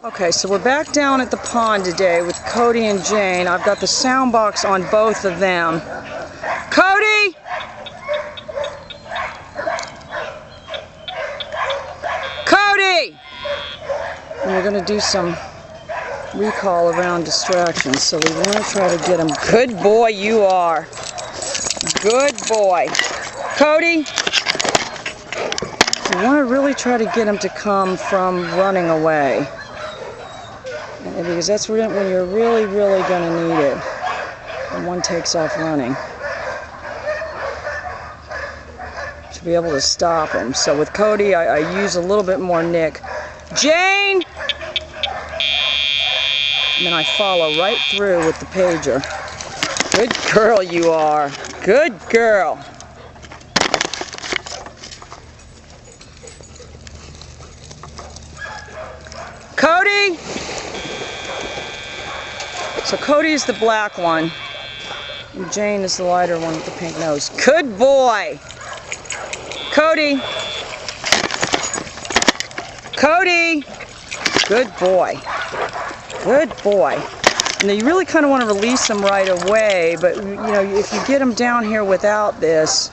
Okay, so we're back down at the pond today with Cody and Jane. I've got the sound box on both of them. Cody! Cody! And we're going to do some recall around distractions, so we want to try to get him. Good boy you are. Good boy. Cody, we want to really try to get him to come from running away. Because that's when you're really, really going to need it. And one takes off running. To be able to stop him. So with Cody, I use a little bit more nick. Jane! And then I follow right through with the pager. Good girl you are. Good girl. Cody! So Cody's the black one, and Jane is the lighter one with the pink nose. Good boy! Cody! Cody! Good boy. Good boy. Now you really kind of want to release him right away, but you know, if you get him down here without this,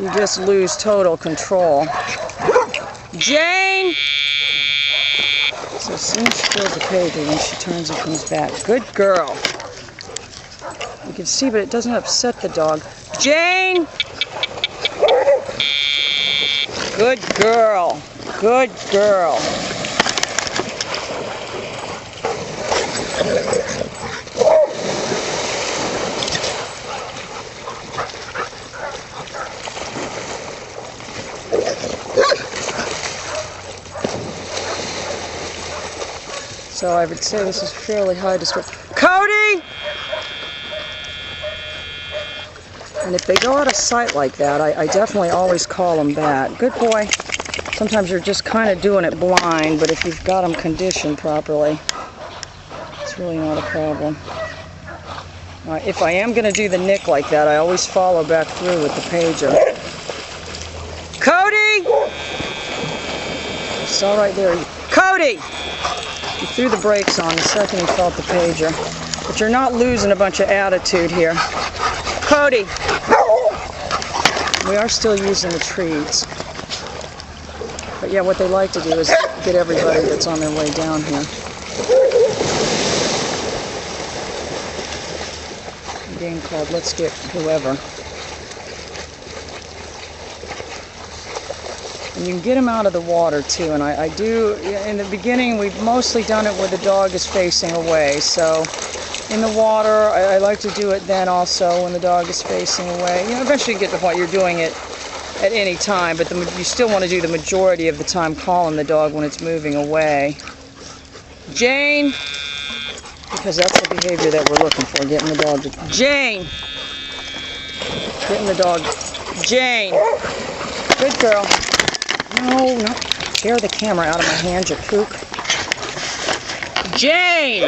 you just lose total control. Jane! So as soon as she throws the pager, then she turns and comes back. Good girl. You can see, but it doesn't upset the dog. Jane! Good girl. Good girl. So I would say this is fairly high distress. Cody! And if they go out of sight like that, I definitely always call them back. Good boy. Sometimes you're just kind of doing it blind, but if you've got them conditioned properly, it's really not a problem. If I am going to do the nick like that, I always follow back through with the pager. Cody! It's all right there. Cody! He threw the brakes on the second he felt the pager. But you're not losing a bunch of attitude here. Cody! We are still using the treats. But yeah, what they like to do is get everybody that's on their way down here. A game called Let's Get Whoever. And you can get them out of the water too, and I do, in the beginning we've mostly done it where the dog is facing away, so in the water I like to do it then also when the dog is facing away. You know, eventually you get to the point you're doing it at any time, but you still want to do the majority of the time calling the dog when it's moving away. Jane, because that's the behavior that we're looking for, getting the dog to... Jane! Getting the dog... Jane! Good girl. No, no. Tear the camera out of my hand, you kook. Jane!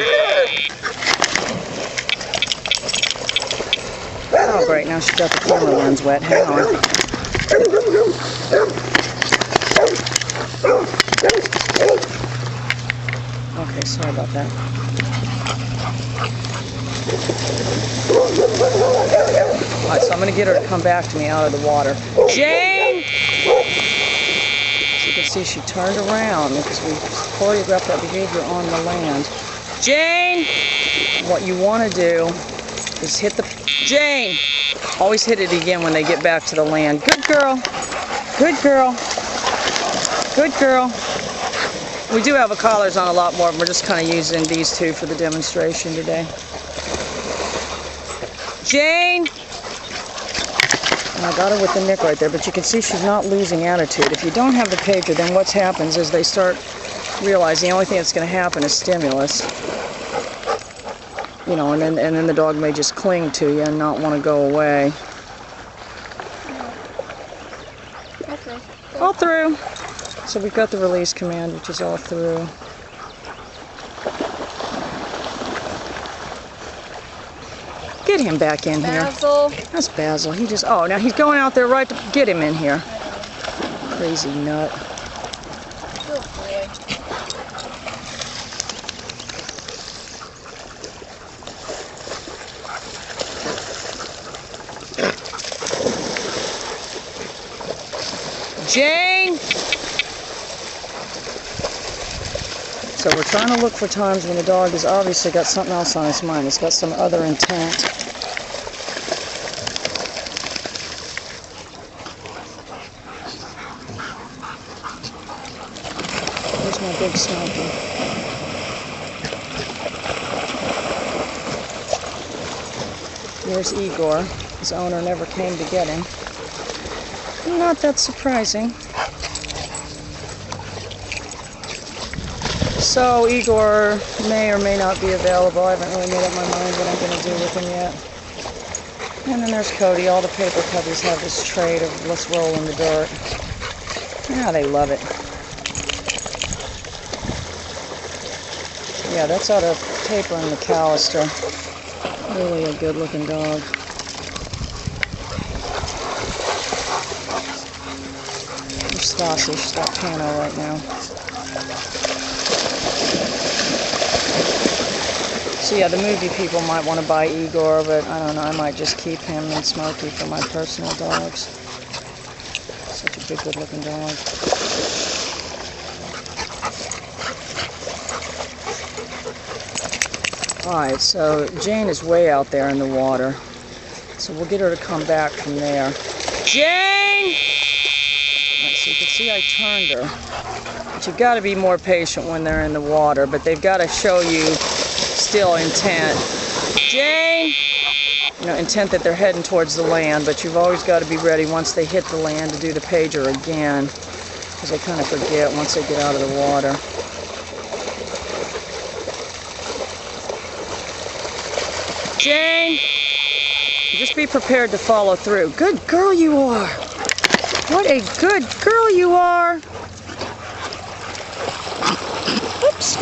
Oh, great. Now she's got the camera lens wet. Hang on. Okay, sorry about that. Alright, so I'm going to get her to come back to me out of the water. Jane! You can see she turned around because we choreographed that behavior on the land. Jane! What you want to do is hit the... Jane! Always hit it again when they get back to the land. Good girl. Good girl. Good girl. We do have collars on a lot more, but we're just kind of using these two for the demonstration today. Jane! And I got her with the nick right there, but you can see she's not losing attitude. If you don't have the pager, then what happens is they start realizing the only thing that's going to happen is stimulus. You know, and then the dog may just cling to you and not want to go away. Okay. All through. So we've got the release command, which is all through. Get him back in here. Basil. That's Basil. He just, oh, now he's going out there right to get him in here. Crazy nut. Good boy. So we're trying to look for times when the dog has obviously got something else on his mind. He's got some other intent. Here's my big Smoky. Here's Igor. His owner never came to get him. Not that surprising. So Igor may or may not be available. I haven't really made up my mind what I'm going to do with him yet. And then there's Cody. All the paper puppies have this trait of let's roll in the dirt. Yeah, they love it. Yeah, that's out of paper and McAllister. Really a good looking dog. There's Stassi. She's got Pano right now. So yeah, the movie people might want to buy Igor, but I don't know, I might just keep him and Smoky for my personal dogs. Such a big, good looking dog. Alright, so Jane is way out there in the water. So we'll get her to come back from there. Jane! Alright, so you can see I turned her. But you've got to be more patient when they're in the water, but they've got to show you still intent. Jane! You know, intent that they're heading towards the land, but you've always got to be ready once they hit the land to do the pager again, because they kind of forget once they get out of the water. Jane! Just be prepared to follow through. Good girl you are! What a good girl you are! Oops!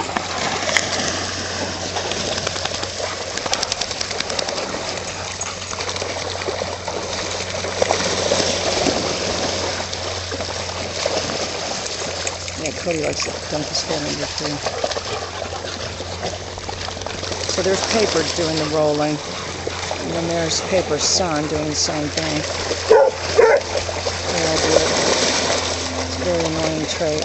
Yeah, Cody likes to dump his foot under too. So there's Paper doing the rolling. And then there's Paper's son doing the same thing. They all do it. It's a very annoying trait.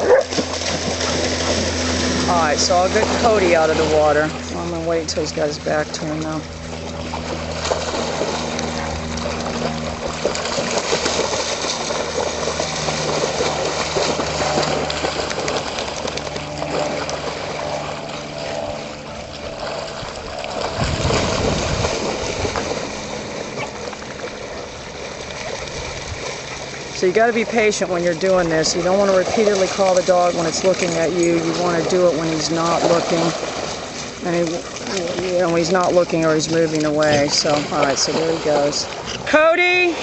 Alright, so I'll get Cody out of the water. I'm going to wait until he's got his back to him now. So you got to be patient when you're doing this. You don't want to repeatedly call the dog when it's looking at you. You want to do it when he's not looking, and when he's not looking or he's moving away. So, all right. So there he goes. Cody.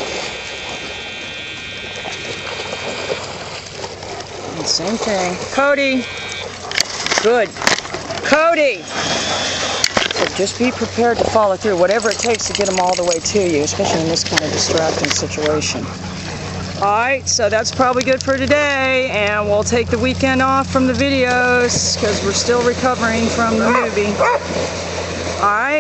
And same thing. Cody. Good. Cody. So just be prepared to follow through, whatever it takes to get them all the way to you, especially in this kind of distracting situation. Alright, so that's probably good for today, and we'll take the weekend off from the videos because we're still recovering from the movie. Alright.